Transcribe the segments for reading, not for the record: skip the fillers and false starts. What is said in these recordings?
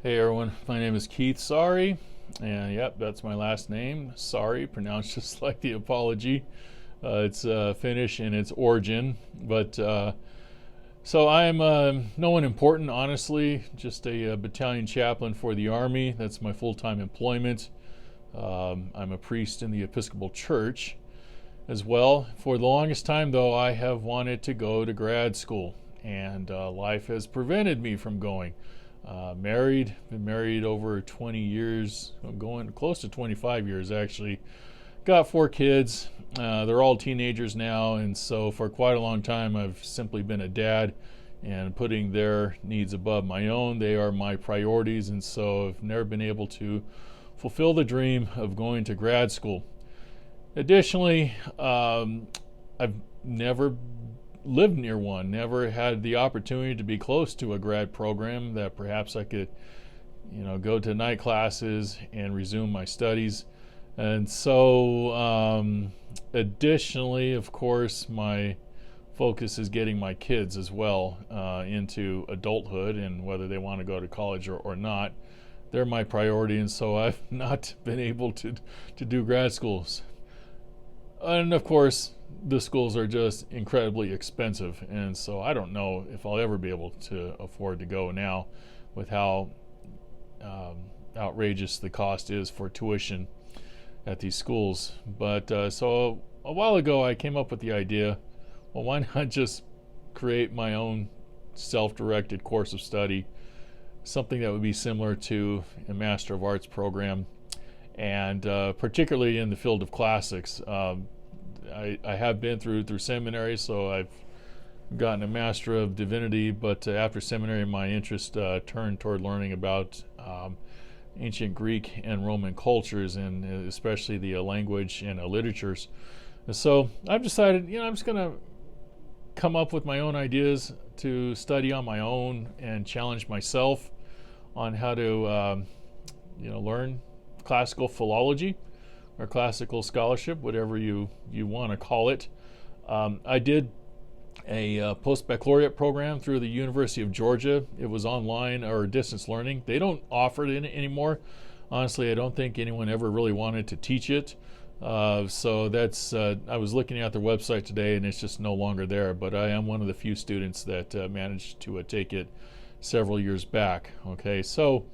Hey everyone, my name is Keith Sorry, and yep, that's my last name. Sorry, pronounced just like the apology. It's Finnish in its origin, but so I'm no one important, honestly. Just a battalion chaplain for the Army. That's my full-time employment. I'm a priest in the Episcopal Church as well. For the longest time, though, I have wanted to go to grad school, and life has prevented me from going. Been married over 20 years. I'm going close to 25 years actually. Got 4 kids. They're all teenagers now, and so for quite a long time I've simply been a dad and putting their needs above my own. They are my priorities, and so I've never been able to fulfill the dream of going to grad school. Additionally, I've never lived near one, never had the opportunity to be close to a grad program that perhaps I could, go to night classes and resume my studies. And so, additionally, of course, my focus is getting my kids as well into adulthood, and whether they want to go to college or not, they're my priority. And so I've not been able to do grad schools. And of course, the schools are just incredibly expensive, and so I don't know if I'll ever be able to afford to go now with how outrageous the cost is for tuition at these schools. But so a while ago I came up with the idea, well, why not just create my own self-directed course of study, something that would be similar to a Master of Arts program, and particularly in the field of classics. I have been through seminary, so I've gotten a Master of Divinity, but after seminary my interest turned toward learning about ancient Greek and Roman cultures, and especially the language and literatures. And so I've decided, I'm just going to come up with my own ideas to study on my own and challenge myself on how to learn classical philology or classical scholarship, whatever you want to call it. I did a post-baccalaureate program through the University of Georgia. It was online or distance learning. They don't offer it anymore. Honestly, I don't think anyone ever really wanted to teach it. So that's, I was looking at their website today and it's just no longer there, but I am one of the few students that managed to take it several years back. Okay, so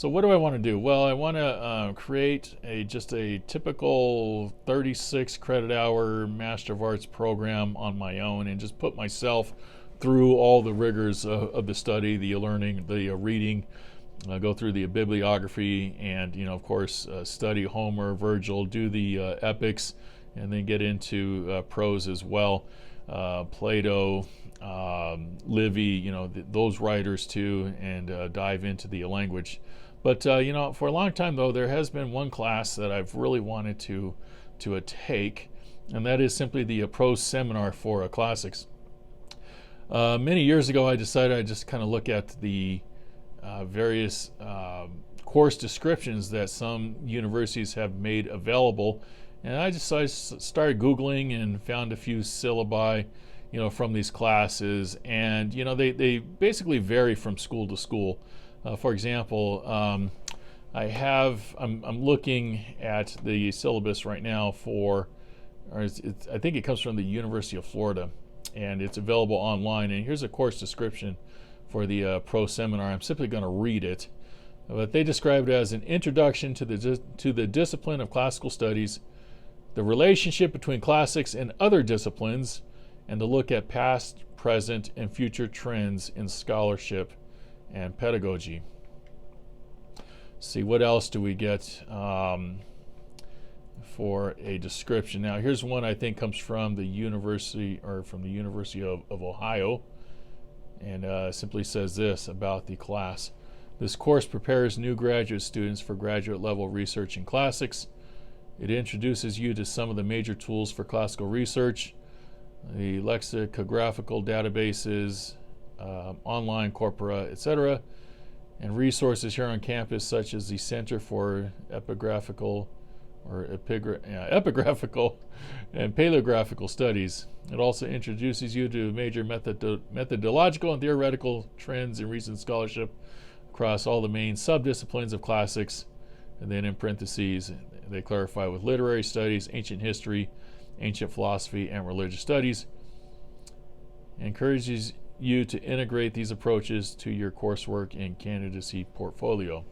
what do I want to do? Well, I want to create just a typical 36 credit hour Master of Arts program on my own, and just put myself through all the rigors of the study, the learning, the reading, go through the bibliography, and of course study Homer, Virgil, do the epics, and then get into prose as well, Plato, Livy, those writers too, and dive into the language. But for a long time though, there has been one class that I've really wanted to take, and that is simply the prose seminar for classics. Many years ago, I decided I'd just kind of look at the various course descriptions that some universities have made available, and I started Googling and found a few syllabi, from these classes, and they basically vary from school to school. For example, I'm looking at the syllabus right now I think it comes from the University of Florida, and it's available online. And here's a course description for the pro seminar. I'm simply going to read it, but they describe it as an introduction to the discipline of classical studies, the relationship between classics and other disciplines, and to look at past, present, and future trends in scholarship and pedagogy. See, what else do we get for a description? Now, here's one I think comes from the University of Ohio, and simply says this about the class. This course prepares new graduate students for graduate level research in classics. It introduces you to some of the major tools for classical research, the lexicographical databases, online corpora, etc., and resources here on campus such as the Center for Epigraphical and Paleographical Studies. It also introduces you to major methodological and theoretical trends in recent scholarship. Of across all the main subdisciplines of classics, and then in parentheses, they clarify with literary studies, ancient history, ancient philosophy, and religious studies. It encourages you to integrate these approaches to your coursework and candidacy portfolio.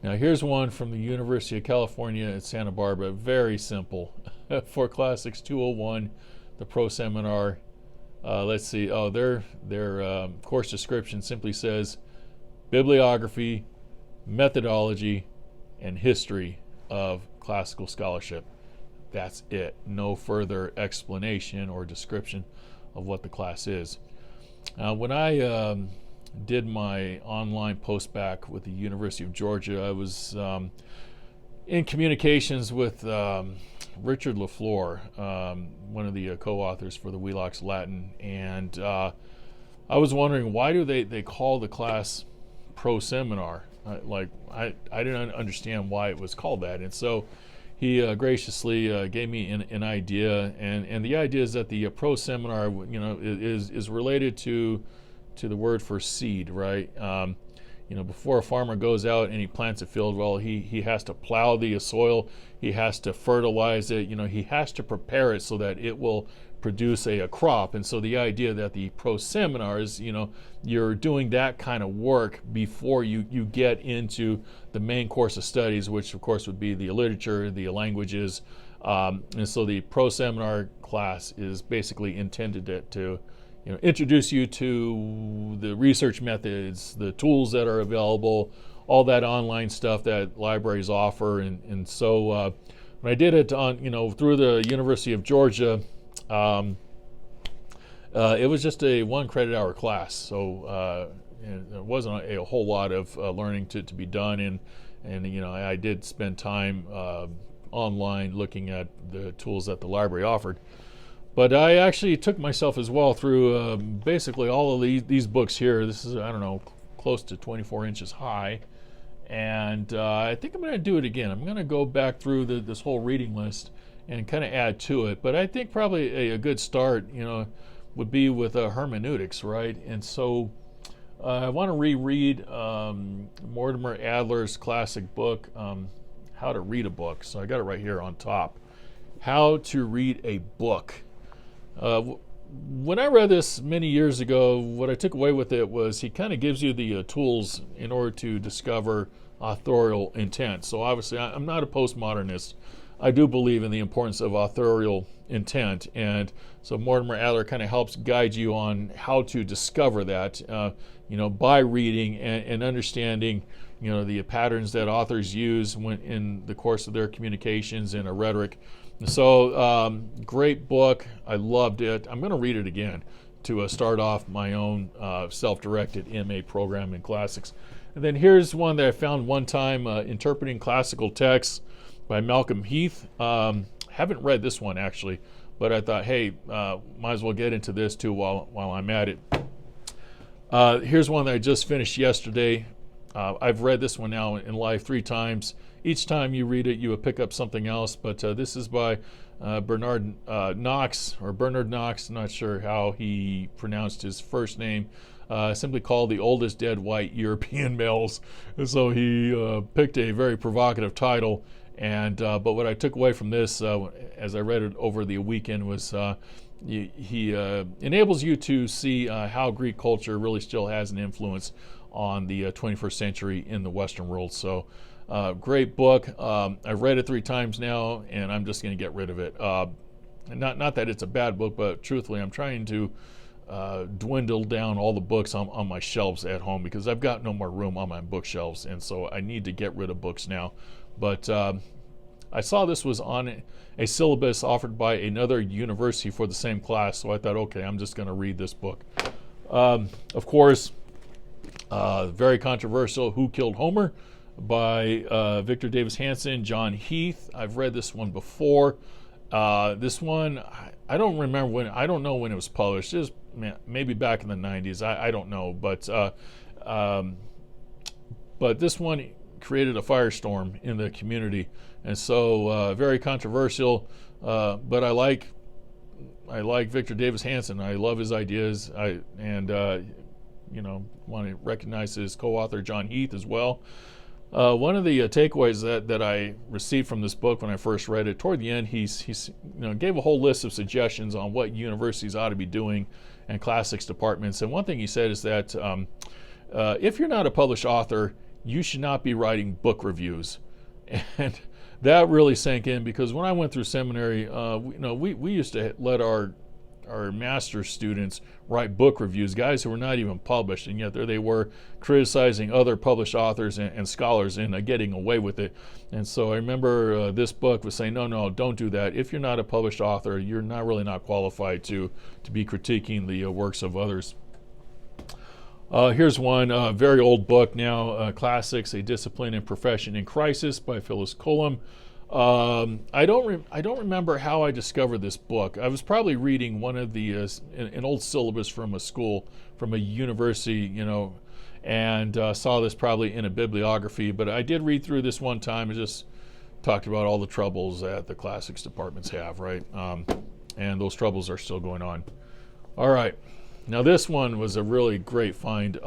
Now here's one from the University of California at Santa Barbara, very simple. For Classics 201, the pro seminar, let's see, their course description simply says bibliography, methodology, and history of classical scholarship. That's it. No further explanation or description of what the class is. When I did my online postbac with the University of Georgia, I was in communications with Richard LaFleur, one of the co-authors for the Wheelock's Latin, and I was wondering, why do they call the class pro seminar? I didn't understand why it was called that, and so he graciously gave me an idea, and the idea is that the pro seminar, is related to the word for seed, right? Before a farmer goes out and he plants a field, well, he has to plow the soil, he has to fertilize it, he has to prepare it so that it will produce a crop. And so the idea that the pro seminars, you're doing that kind of work before you get into the main course of studies, which of course would be the literature, the languages, and so the pro seminar class is basically intended to introduce you to the research methods, the tools that are available, all that online stuff that libraries offer. And so when I did it on, through the University of Georgia, it was just a 1 credit hour class. So there wasn't a whole lot of learning to be done. And I did spend time online looking at the tools that the library offered. But I actually took myself as well through basically all of these books here. This is, close to 24 inches high. And I think I'm going to do it again. I'm going to go back through this whole reading list and kind of add to it. But I think probably a good start, would be with hermeneutics, right? And so I want to reread Mortimer Adler's classic book, How to Read a Book. So I got it right here on top. How to Read a Book. When I read this many years ago, what I took away with it was he kind of gives you the tools in order to discover authorial intent. So obviously I'm not a postmodernist. I do believe in the importance of authorial intent, and so Mortimer Adler kind of helps guide you on how to discover that, by reading and understanding, the patterns that authors use when in the course of their communications and a rhetoric. So great book. I loved it. I'm going to read it again to start off my own self-directed MA program in classics. And then here's one that I found one time, Interpreting Classical Texts by Malcolm Heath. Haven't read this one actually, but I thought, hey, might as well get into this too while I'm at it. Here's one that I just finished yesterday. I've read this one now in life 3 times. Each time you read it, you will pick up something else. But this is by Bernard Knox, I'm not sure how he pronounced his first name, simply called The Oldest Dead White European Males. And so he picked a very provocative title. And but what I took away from this, as I read it over the weekend, was he enables you to see how Greek culture really still has an influence on the 21st century in the Western world. So great book. I've read it 3 times now, and I'm just going to get rid of it. Not that it's a bad book, but truthfully, I'm trying to dwindle down all the books on my shelves at home because I've got no more room on my bookshelves, and so I need to get rid of books now. But I saw this was on a syllabus offered by another university for the same class, so I thought, okay, I'm just going to read this book. Of course, very controversial, Who Killed Homer? By Victor Davis Hanson, John Heath. I've read this one before. This one, I don't remember when. I don't know when it was published. It was maybe back in the 90s. I don't know, but this one created a firestorm in the community, and so very controversial. But I like Victor Davis Hanson. I love his ideas. want to recognize his co-author John Heath as well. One of the takeaways that I received from this book when I first read it, toward the end, he's gave a whole list of suggestions on what universities ought to be doing and classics departments. And one thing he said is that if you're not a published author, you should not be writing book reviews. And that really sank in, because when I went through seminary, we used to let our master's students write book reviews, guys who were not even published, and yet there they were criticizing other published authors and scholars and getting away with it. And so I remember this book was saying, no, don't do that. If you're not a published author, you're not qualified to be critiquing the works of others. Here's one very old book now, Classics: A Discipline and Profession in Crisis by Phyllis Cullum. I don't remember how I discovered this book. I was probably reading one of the an old syllabus from a school, from a university, and saw this probably in a bibliography. But I did read through this one time and just talked about all the troubles that the classics departments have, right? And those troubles are still going on. All right. Now this one was a really great find.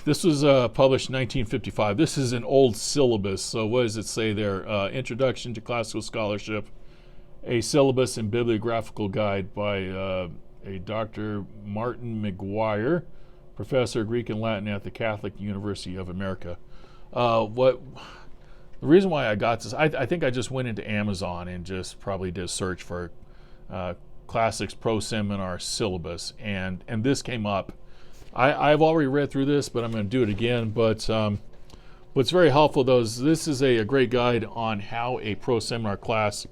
This was published in 1955. This is an old syllabus. So what does it say there? Introduction to Classical Scholarship, a syllabus and bibliographical guide by a Dr. Martin McGuire, professor of Greek and Latin at the Catholic University of America. The reason why I got this, I think I just went into Amazon and just probably did a search for Classics Pro Seminar syllabus, and this came up. I've already read through this, but I'm going to do it again. But what's very helpful, though, is this is a great guide on how a pro seminar class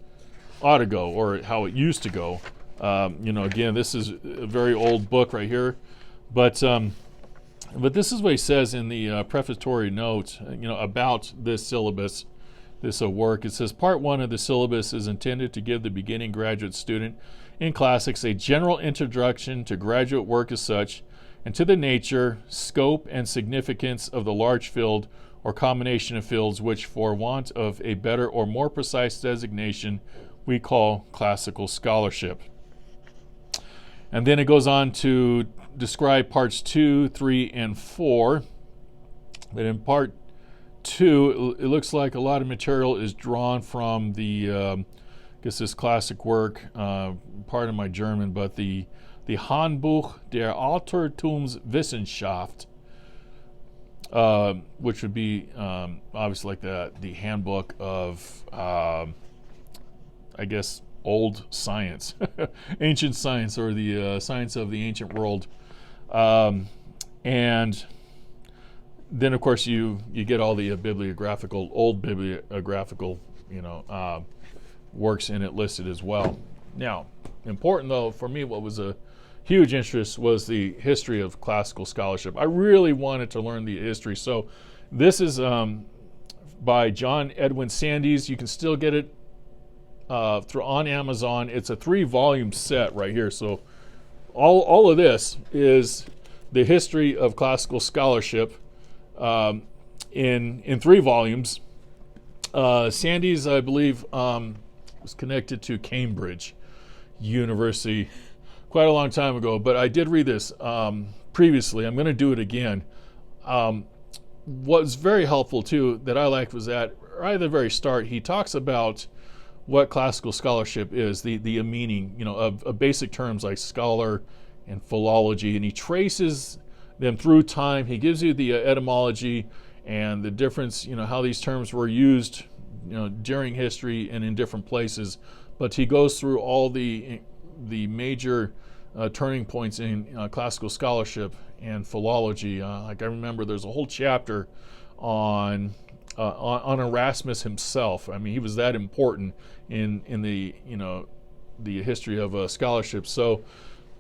ought to go, or how it used to go. Again, this is a very old book right here, but this is what he says in the prefatory note, about this syllabus, this work. It says, Part 1 of the syllabus is intended to give the beginning graduate student in classics a general introduction to graduate work as such, and to the nature, scope, and significance of the large field or combination of fields which, for want of a better or more precise designation, we call classical scholarship. And then it goes on to describe parts 2, 3, and 4. But in part 2, it looks like a lot of material is drawn from the this classic work, part of my German, but the Handbuch der Altertumswissenschaft, which would be obviously like the handbook of, old science, ancient science, or the science of the ancient world. And then, of course, you get all the old bibliographical, works in it listed as well. Now, important though, for me, what was a huge interest was the history of classical scholarship. I really wanted to learn the history. So this is by John Edwin Sandys. You can still get it on Amazon. It's a 3-volume set right here. So all of this is the history of classical scholarship in 3 volumes. Sandys, I believe, was connected to Cambridge University quite a long time ago, but I did read this previously. I'm going to do it again. What was very helpful too that I liked was that right at the very start he talks about what classical scholarship is, the meaning of basic terms like scholar and philology, and he traces them through time. He gives you the etymology and the difference, how these terms were used during history and in different places, but he goes through all the major turning points in classical scholarship and philology. Like I remember, there's a whole chapter on Erasmus himself. I mean, he was that important in the history of scholarship. So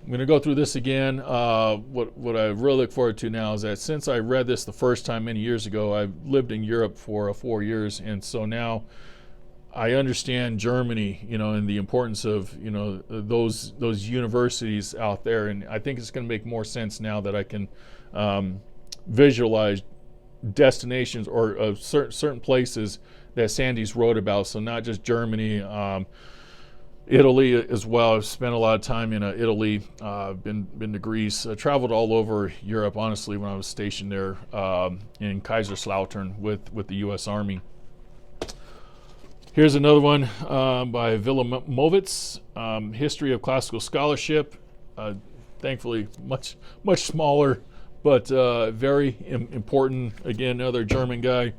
I'm going to go through this again. What I really look forward to now is that since I read this the first time many years ago, I've lived in Europe for 4 years, and so now I understand Germany, and the importance of those universities out there, and I think it's going to make more sense now that I can visualize destinations or certain places that Sandys wrote about. So not just Germany. Italy as well. I've spent a lot of time in Italy. Been to Greece. Traveled all over Europe. Honestly, when I was stationed there in Kaiserslautern with the U.S. Army. Here's another one by Villamovitz, History of Classical Scholarship. Thankfully, much smaller, but very important. Again, another German guy.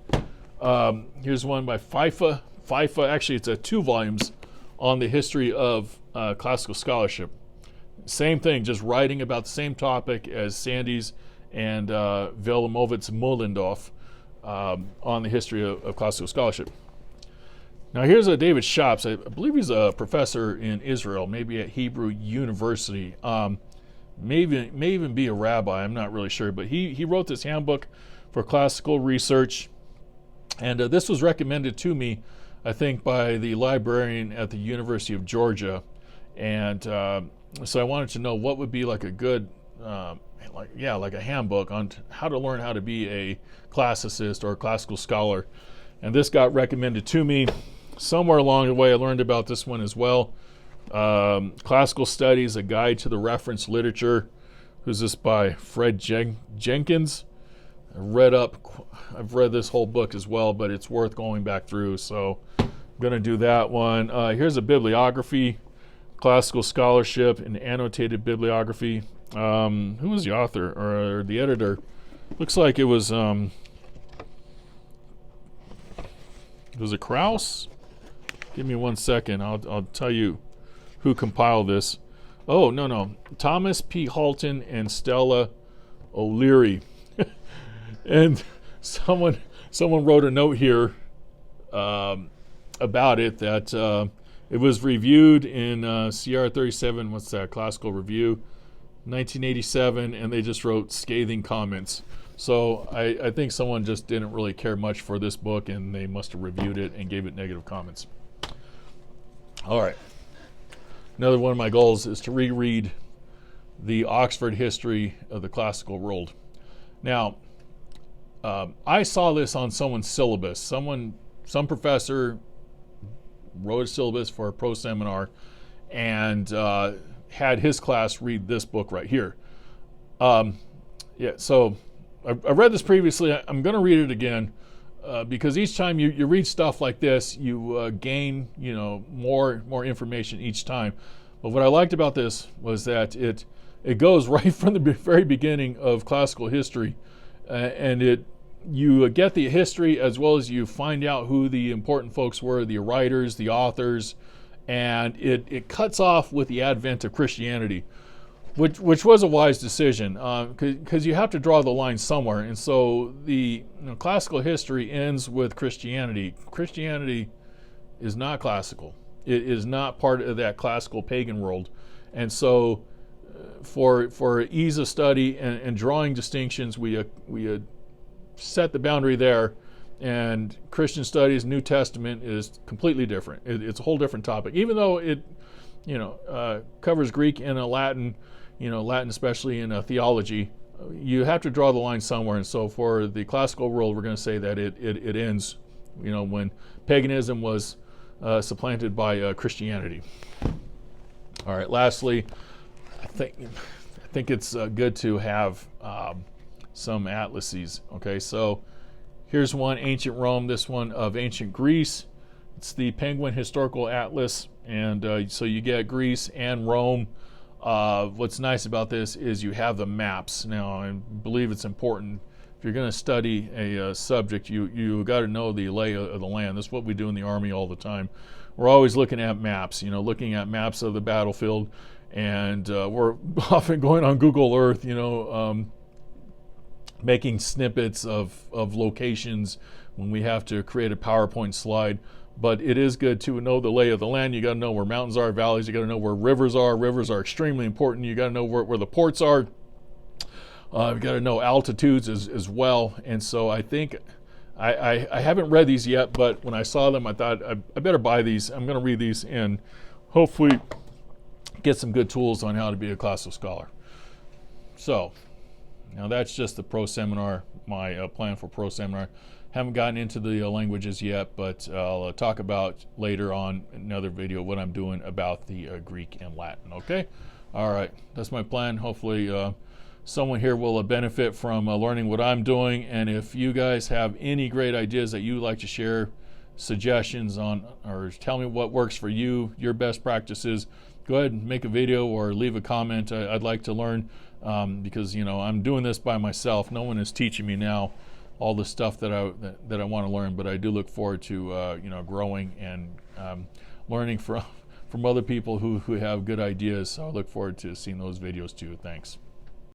Here's one by Pfeiffer. Actually, it's 2 volumes on the history of classical scholarship. Same thing, just writing about the same topic as Sandys and Villamovitz Moellendorff on the history of classical scholarship. Now here's David Shops. I believe he's a professor in Israel, maybe at Hebrew University. May even be a rabbi, I'm not really sure. But he wrote this handbook for classical research. And this was recommended to me, I think, by the librarian at the University of Georgia. And so I wanted to know what would be like a good, like a handbook on how to learn how to be a classicist or a classical scholar. And this got recommended to me. Somewhere along the way, I learned about this one as well. Classical Studies, A Guide to the Reference Literature. Who's this by? Fred Jenkins. I've read this whole book as well, but it's worth going back through, so I'm going to do that one. Here's a bibliography, Classical Scholarship, an annotated bibliography. Who was the author or the editor? Looks like it was it Krauss? Give me 1 second. I'll tell you who compiled this. Oh, no. Thomas P. Halton and Stella O'Leary. And someone wrote a note here about it that it was reviewed in CR 37, what's that, Classical Review, 1987, and they just wrote scathing comments. So I think someone just didn't really care much for this book, and they must have reviewed it and gave it negative comments. All right. Another one of my goals is to reread the Oxford History of the Classical World. Now, I saw this on someone's syllabus. Some professor wrote a syllabus for a pro seminar and had his class read this book right here. So I read this previously. I'm going to read it again because each time you read stuff like this, you gain more information each time. But what I liked about this was that it goes right from the very beginning of classical history, and you get the history as well as you find out who the important folks were, the writers, the authors, and it cuts off with the advent of Christianity, which was a wise decision because you have to draw the line somewhere. And so the classical history ends with Christianity. Christianity is not classical. It is not part of that classical pagan world. And so for ease of study and drawing distinctions, we set the boundary there. And Christian studies, New Testament, is completely different. It's a whole different topic, even though it covers Greek and Latin, Latin especially in theology. You have to draw the line somewhere. And so for the classical world, we're going to say that it ends when paganism was supplanted by Christianity. All right, lastly, I think it's good to have some atlases. Okay, so here's one, Ancient Rome, this one of Ancient Greece. It's the Penguin Historical Atlas, and so you get Greece and Rome. What's nice about this is you have the maps. Now, I believe it's important. If you're going to study a subject, you got to know the lay of the land. That's what we do in the Army all the time. We're always looking at maps, looking at maps of the battlefield, and we're often going on Google Earth, making snippets of locations when we have to create a PowerPoint slide. But it is good to know the lay of the land. You got to know where mountains are, valleys. You got to know where rivers are. Rivers are extremely important. You got to know where the ports are. You got to know altitudes as well. And so I think I haven't read these yet, but when I saw them, I thought I better buy these. I'm going to read these and hopefully get some good tools on how to be a classical scholar. So now that's just the pro seminar, my plan for pro seminar. Haven't gotten into the languages yet, but I'll talk about later on another video what I'm doing about the Greek and Latin. Okay, all right, that's my plan. Hopefully someone here will benefit from learning what I'm doing, and if you guys have any great ideas that you'd like to share, suggestions on, or tell me what works for you, your best practices, go ahead and make a video or leave a comment. I'd like to learn, because I'm doing this by myself. No one is teaching me now all the stuff that I want to learn, but I do look forward to growing and learning from other people who have good ideas. So I look forward to seeing those videos too. Thanks.